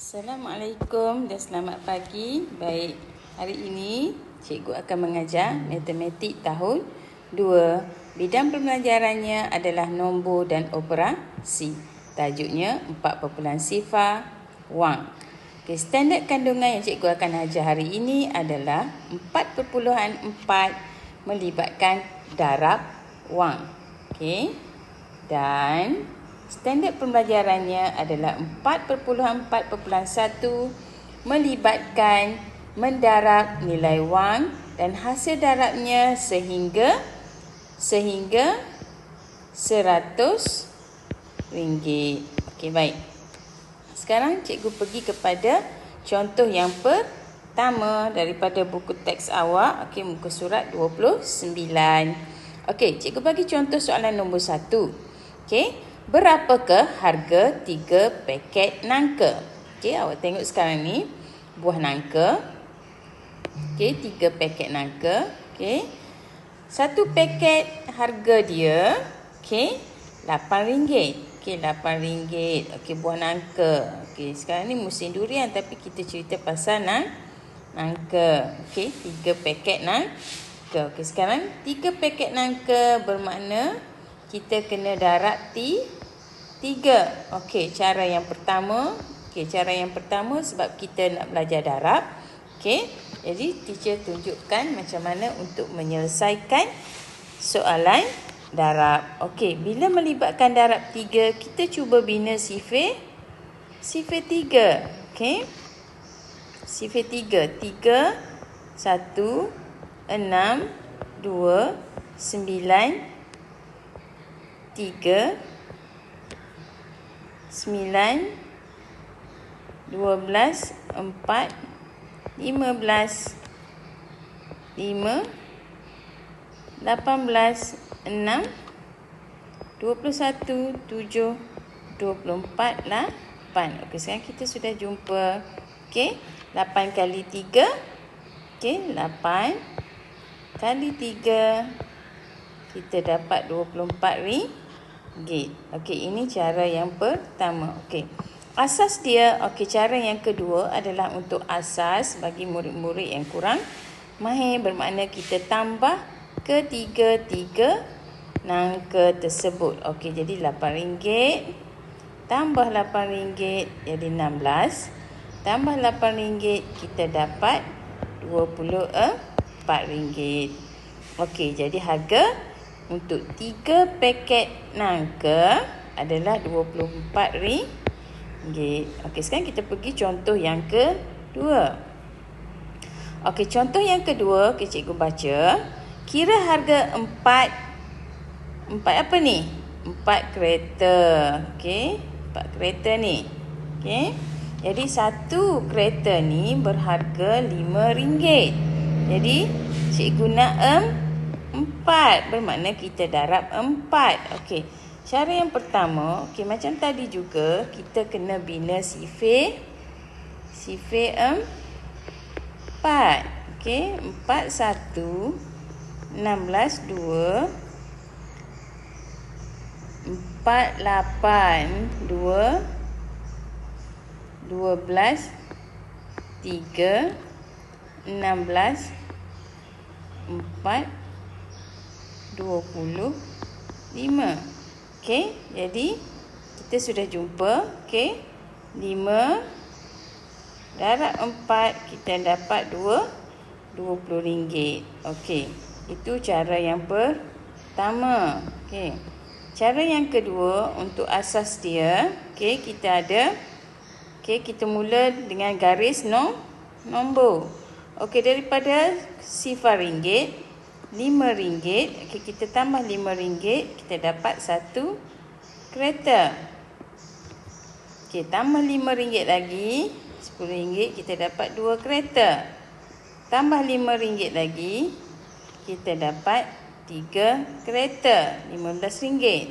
Assalamualaikum dan selamat pagi. Baik, hari ini cikgu akan mengajar matematik tahun 2. Bidang pembelajarannya adalah nombor dan operasi. Tajuknya 4.0 wang. Standard kandungan yang cikgu akan ajar hari ini adalah 4.4 melibatkan darab wang. Dan standard pembelajarannya adalah 4.4.1 melibatkan mendarab nilai wang dan hasil darabnya sehingga RM100. Okey, baik. Sekarang cikgu pergi kepada contoh yang pertama daripada buku teks awak. Okey, muka surat 29. Okey, cikgu bagi contoh soalan nombor 1. Okey. Berapakah harga 3 paket nangka? Okey, awak tengok sekarang ni buah nangka. Okey, 3 paket nangka. Okey. Satu paket harga dia RM8. Okey, RM8. Okey, buah nangka. Okey, sekarang ni musim durian tapi kita cerita pasal nangka. Okey, 3 paket nangka. Okey, sekarang 3 paket nangka bermakna kita kena darab 3. Okey, cara yang pertama. Okey, cara yang pertama sebab kita nak belajar darab. Okey, jadi teacher tunjukkan macam mana untuk menyelesaikan soalan darab. Okey, bila melibatkan darab 3, kita cuba bina sifir 3. Okey. Sifir 3. 3, 1, 6, 2, 9, 3, 9, 12, 4, 15, 5, 18, 6, 21, 7, 24, 8. Okey, sekarang kita sudah jumpa. Okey, 8 kali 3. Okey, 8 kali 3. Kita dapat RM24. Okey, ini cara yang pertama. Okey. Asas dia, okey, cara yang kedua adalah untuk asas bagi murid-murid yang kurang mahir, bermakna kita tambah ketiga-tiga nangka tersebut. Okey, jadi RM8 tambah RM8 jadi RM16. Tambah RM8 kita dapat RM24. Okey, jadi harga untuk 3 paket nangka adalah RM24. Okey, sekarang kita pergi contoh yang kedua. Okey, contoh yang kedua, okey, cikgu baca. Kira harga 4 apa ni? 4 kereta. Okey, 4 kereta ni. Okey. Jadi satu kereta ni berharga RM5. Jadi cikgu nak 4, bermakna kita darab 4. Okey. Cara yang pertama, okey, macam tadi juga kita kena bina sifir 4. Okey, 4 1, 16 2, 4 8 2, 12 3, 16 4, 25. Okey, jadi kita sudah jumpa. Okey, 5 darab 4 kita dapat RM20. Okey, itu cara yang pertama. Okey, cara yang kedua untuk asas dia. Okey, kita ada. Okey, kita mula dengan garis nombor. Okey, daripada RM0 RM5. Okey, kita tambah RM5, kita dapat satu kereta. Okey, tambah RM5 lagi, RM10, kita dapat 2 kereta. Tambah RM5 lagi, kita dapat 3 kereta, RM15.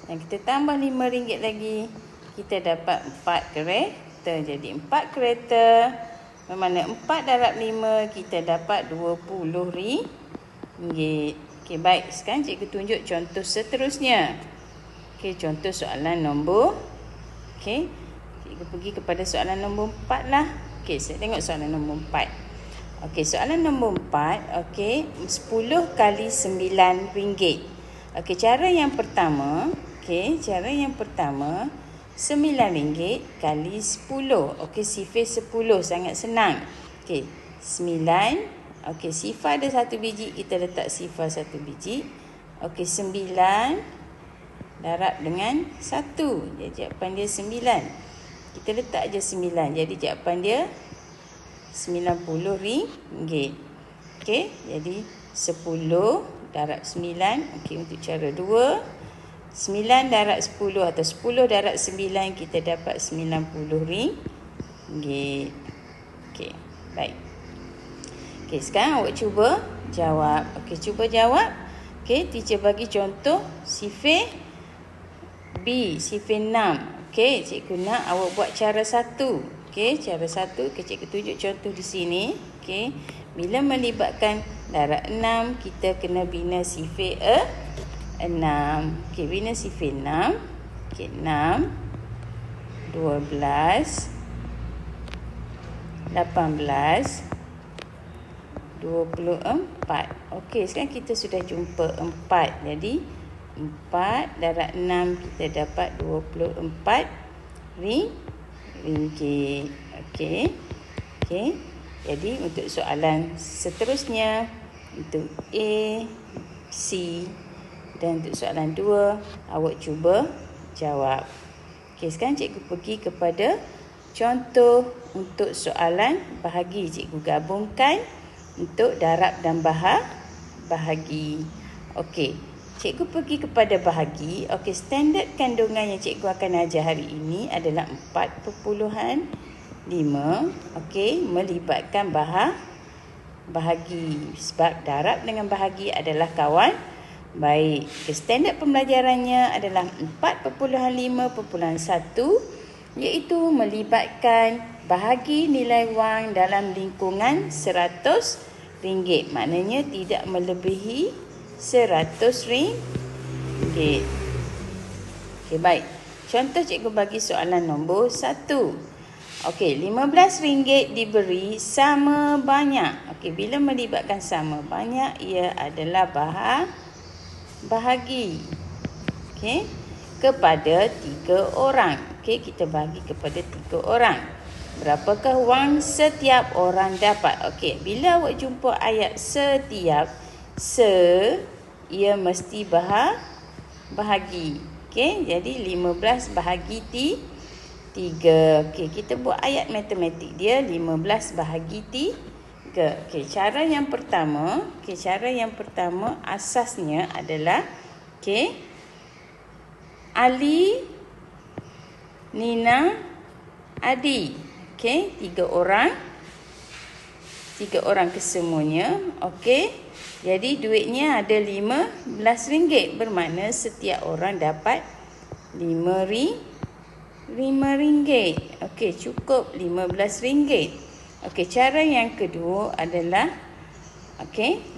Dan kita tambah RM5 lagi, kita dapat 4 kereta. Jadi 4 kereta, bermakna 4 darab 5, kita dapat RM20. Okey, baik. Sekarang cikgu tunjuk contoh seterusnya. Okey, contoh soalan nombor. Okey, Cikgu pergi kepada soalan nombor 4 lah. Okey, saya tengok soalan nombor 4. Okey, soalan nombor 4. Okey, 10 kali 9 ringgit. Okey, cara yang pertama. Okey, cara yang pertama. 9 ringgit kali 10. Okey, sifar 10. Sangat senang. Okey, 9. Okey, sifar ada 1 biji. Kita letak sifar 1 biji. Okey, 9 darab dengan 1. Jadi jawapan dia 9. Kita letak aja 9. Jadi jawapan dia RM90. Okey, jadi 10 darab 9. Okey, untuk cara 2. 9 darab 10 atau 10 darab 9 kita dapat RM90. Okey, baik. Okey, sekarang awak cuba jawab. Okey, cuba jawab. Okey, teacher bagi contoh sifar B, sifar 6. Okey, cikgu nak awak buat cara 1. Okey, cara 1, cikgu tunjuk contoh di sini. Okey, bila melibatkan darab 6, kita kena bina sifar 6. Okey, bina sifar 6. Okey, 6, 12, 18, 24. Okey, sekarang kita sudah jumpa 4. Jadi 4 darab 6 kita dapat 24 ringgit. Okey. Okey. Jadi untuk soalan seterusnya, untuk A, C dan untuk soalan 2, awak cuba jawab. Okey, sekarang cikgu pergi kepada contoh untuk soalan bahagi. Cikgu gabungkan untuk darab dan bahagi. Okey, cikgu pergi kepada bahagi. Okey, standard kandungan yang cikgu akan ajar hari ini adalah 4.5. Okey, melibatkan bahagi. Sebab darab dengan bahagi adalah kawan baik. Standard pembelajarannya adalah 4.5.1, iaitu melibatkan bahagi nilai wang dalam lingkungan RM100. Maknanya tidak melebihi RM100. Okey, baik. Contoh cikgu bagi soalan nombor 1. Okey, RM15 diberi sama banyak. Okey, bila melibatkan sama banyak, ia adalah bahagi. Okey, kepada 3 orang. Okey, kita bagi kepada 3 orang. Berapakah wang setiap orang dapat? Okey, bila awak jumpa ayat setiap, ia mesti bahagi. Okey, jadi 15 bahagi 3. Okey, kita buat ayat matematik dia. 15 bahagi 3. Okey, cara yang pertama, asasnya adalah Ali, Nina, Adi. Okey, 3 orang. 3 orang kesemuanya. Okey, jadi duitnya ada RM15. Bermakna setiap orang dapat RM5. Okey, cukup RM15. Okey, cara yang kedua adalah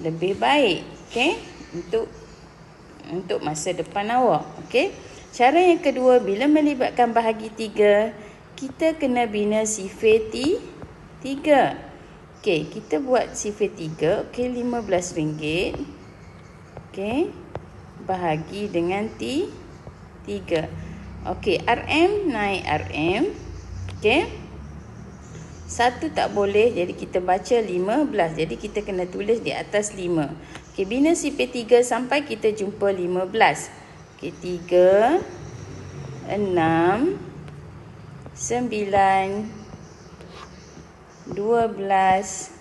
lebih baik. Okey, untuk masa depan awak. Okey, cara yang kedua, bila melibatkan bahagi 3, kita kena bina sifar 3. Okey, kita buat sifar 3. Okey, RM15. Okey, bahagi dengan 3. Okey, RM naik RM. Okey, 1 tak boleh, jadi kita baca 15. Jadi kita kena tulis di atas 5. Okey, bina sifar 3 sampai kita jumpa 15. Okey, 3, 6, 9, 12,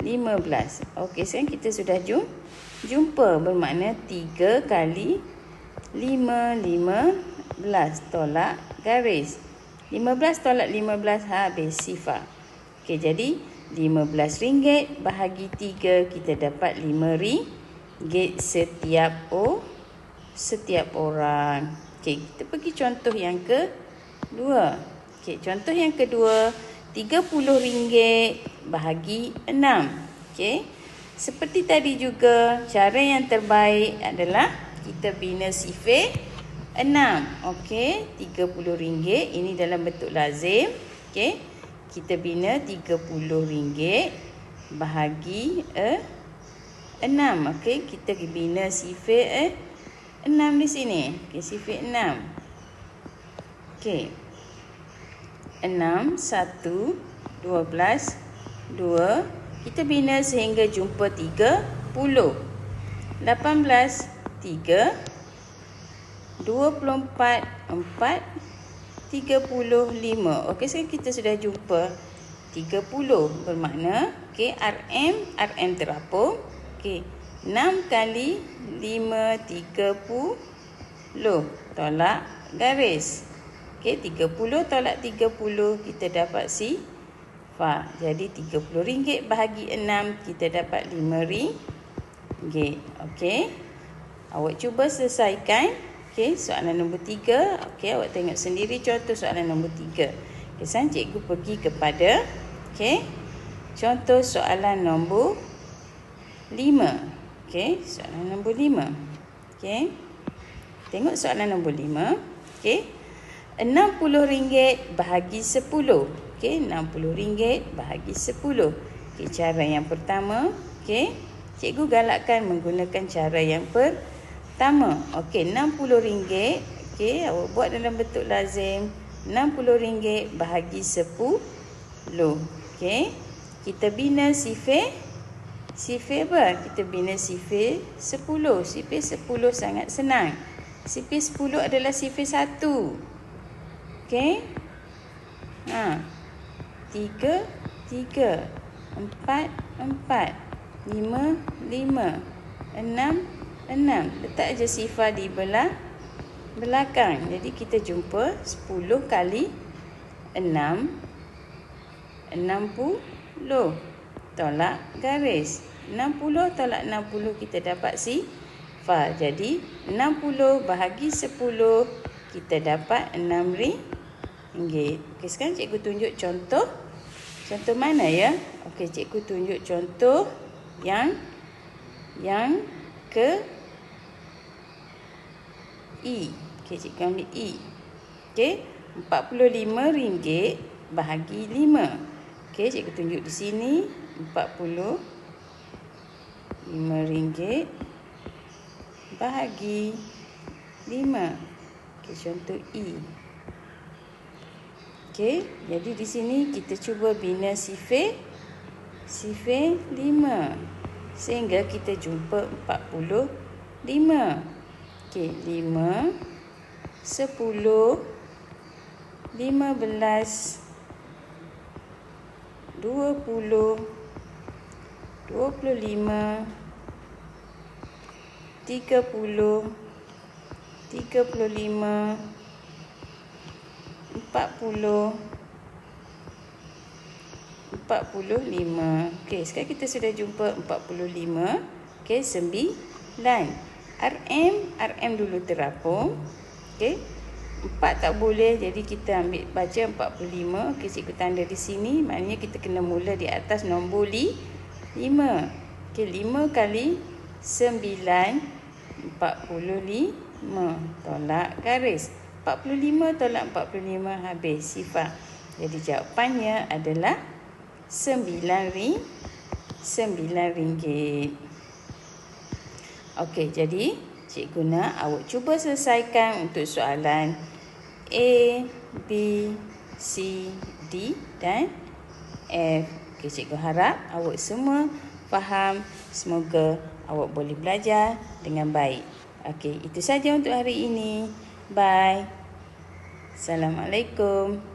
15. Okey, sekarang kita sudah jumpa. Bermakna 3 kali 5, 15. Tolak garis. 15 tolak 15 habis sifar. Okey, jadi RM15 bahagi 3, kita dapat RM5 setiap orang. Okey, kita pergi contoh yang kedua. Okey, contoh yang kedua, RM30 bahagi 6. Okey, seperti tadi juga, cara yang terbaik adalah kita bina sifar Okey, RM30. Ini dalam bentuk lazim. Okey. Kita bina RM30 bahagi 6. Okey, kita bina sifar 6 di sini. Okey, sifar 6. Okey. 6, 1, 12, 2. Kita bina sehingga jumpa 30. 18, 3, 24, 4, 35. Okey, sekarang kita sudah jumpa 30. Bermakna, okey, RM terapung. Okey, 6 kali 5, 30. Tolak garis. Okey, 30 tolak 30, kita dapat sifar. Jadi, RM30 bahagi 6, kita dapat RM5. Okey. Awak cuba selesaikan. Okey, soalan nombor 3. Okey, awak tengok sendiri contoh soalan nombor 3. Okey, sekarang cikgu pergi kepada contoh soalan nombor 5. Okey, soalan nombor 5. Okey. Tengok soalan nombor 5. Okey. RM60 bahagi 10. Okey, RM60 bahagi 10. Okey, cara yang pertama, okey, cikgu galakkan menggunakan cara yang pertama. Okey, RM60. Okey, awak buat dalam bentuk lazim. RM60 bahagi 10. Okey. Kita bina sifar apa? Kita bina sifar 10. Sifar 10 sangat senang. Sifar 10 adalah sifar 1. Okey. 3, 3. 4, 4. 5, 5. 6, 6. Letak aja sifar di belakang. Jadi kita jumpa 10 kali 6, 60. Tolak garis. 60 tolak 60, kita dapat sifar. Jadi 60 bahagi 10, kita dapat RM6. Okey, sekarang cikgu tunjuk contoh. Contoh mana ya? Okey, cikgu tunjuk contoh yang ke I. Okey, cikgu ambil I. Okey, RM45 bahagi 5. Okey, cikgu tunjuk di sini RM45 bahagi 5. Okey, contoh I. Okey, jadi di sini kita cuba bina sifar 5 sehingga kita jumpa 45. Okey, 5, 10, 15, 20, 25, 30, 35, 40, 45. Okey, sekarang kita sudah jumpa 45. Okey, 9. RM dulu terapung. Okey. 4 tak boleh, jadi kita ambil baca 45. Okey, cikgu tanda di sini. Maknanya kita kena mula di atas nombor 5. Okey, 5 kali 9, 45. Tolak garis. 45 tolak 45, habis sifar. Jadi jawapannya adalah RM9. Okey, jadi cikgu nak awak cuba selesaikan untuk soalan A, B, C, D dan F. Okey, cikgu harap awak semua faham. Semoga awak boleh belajar dengan baik. Okey, itu saja untuk hari ini. Bye. Assalamualaikum.